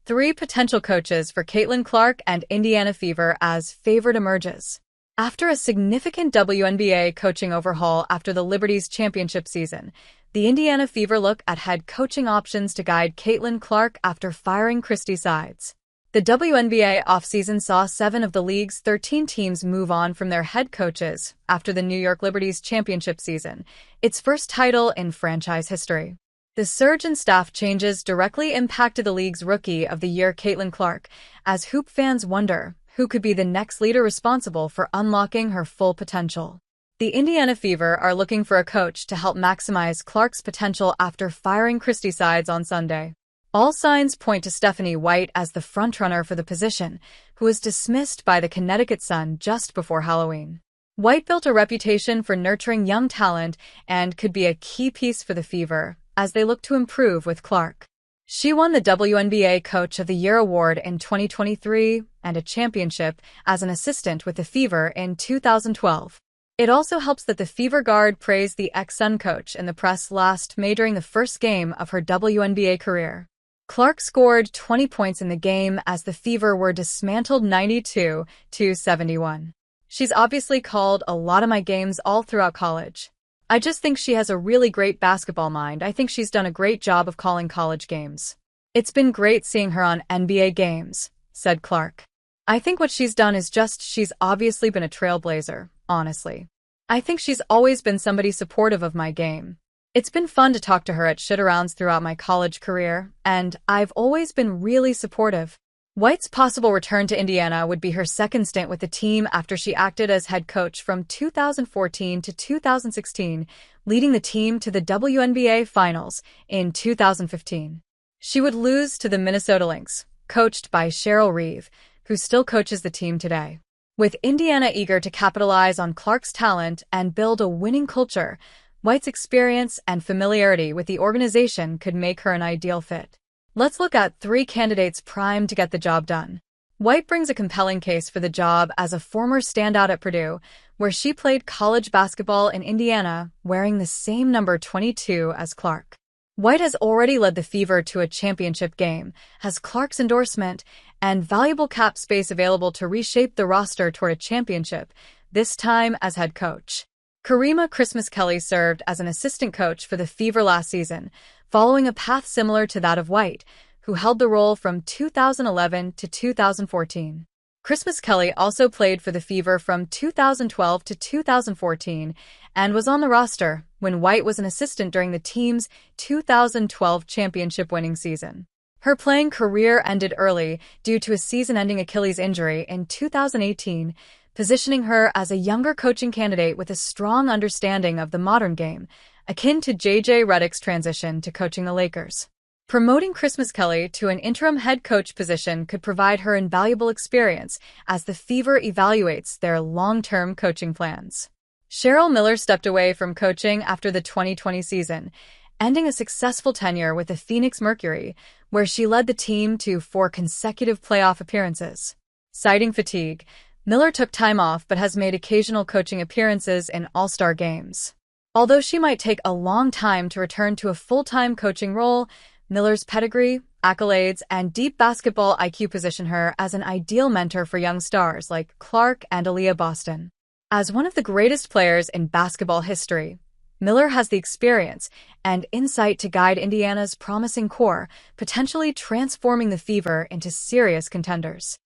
Three potential coaches for Caitlin Clark and Indiana Fever as favorite emerges. After a significant WNBA coaching overhaul after the Liberty's championship season, the Indiana Fever look at head coaching options to guide Caitlin Clark after firing Christie Sides. The WNBA offseason saw 7 of the league's 13 teams move on from their head coaches after the New York Liberty's championship season, its first title in franchise history. The surge in staff changes directly impacted the league's Rookie of the Year Caitlin Clark, as hoop fans wonder who could be the next leader responsible for unlocking her full potential. The Indiana Fever are looking for a coach to help maximize Clark's potential after firing Christie Sides on Sunday. All signs point to Stephanie White as the frontrunner for the position, who was dismissed by the Connecticut Sun just before Halloween. White built a reputation for nurturing young talent and could be a key piece for the Fever as they look to improve with Clark. She won the WNBA Coach of the Year award in 2023 and a championship as an assistant with the Fever in 2012. It also helps that the Fever guard praised the ex-Sun coach in the press last May during the first game of her WNBA career. Clark scored 20 points in the game as the Fever were dismantled 92-71. She's obviously called a lot of my games all throughout college. I just think she has a really great basketball mind. I think she's done a great job of calling college games. It's been great seeing her on NBA games, said Clark. I think what she's done is she's obviously been a trailblazer, honestly. I think she's always been somebody supportive of my game. It's been fun to talk to her at shit-arounds throughout my college career, and I've always been really supportive. White's possible return to Indiana would be her second stint with the team after she acted as head coach from 2014 to 2016, leading the team to the WNBA Finals in 2015. She would lose to the Minnesota Lynx, coached by Cheryl Reeve, who still coaches the team today. With Indiana eager to capitalize on Clark's talent and build a winning culture, White's experience and familiarity with the organization could make her an ideal fit. Let's look at 3 candidates primed to get the job done. White brings a compelling case for the job as a former standout at Purdue, where she played college basketball in Indiana, wearing the same number 22 as Clark. White has already led the Fever to a championship game, has Clark's endorsement, and valuable cap space available to reshape the roster toward a championship, this time as head coach. Karima Christmas-Kelly served as an assistant coach for the Fever last season, following a path similar to that of White, who held the role from 2011 to 2014. Christmas-Kelly also played for the Fever from 2012 to 2014 and was on the roster when White was an assistant during the team's 2012 championship-winning season. Her playing career ended early due to a season-ending Achilles injury in 2018, positioning her as a younger coaching candidate with a strong understanding of the modern game, akin to J.J. Redick's transition to coaching the Lakers. Promoting Christmas-Kelly to an interim head coach position could provide her invaluable experience as the Fever evaluates their long-term coaching plans. Cheryl Miller stepped away from coaching after the 2020 season, ending a successful tenure with the Phoenix Mercury, where she led the team to 4 consecutive playoff appearances. Citing fatigue, Miller took time off but has made occasional coaching appearances in All-Star games. Although she might take a long time to return to a full-time coaching role, Miller's pedigree, accolades, and deep basketball IQ position her as an ideal mentor for young stars like Clark and Aaliyah Boston. As one of the greatest players in basketball history, Miller has the experience and insight to guide Indiana's promising core, potentially transforming the Fever into serious contenders.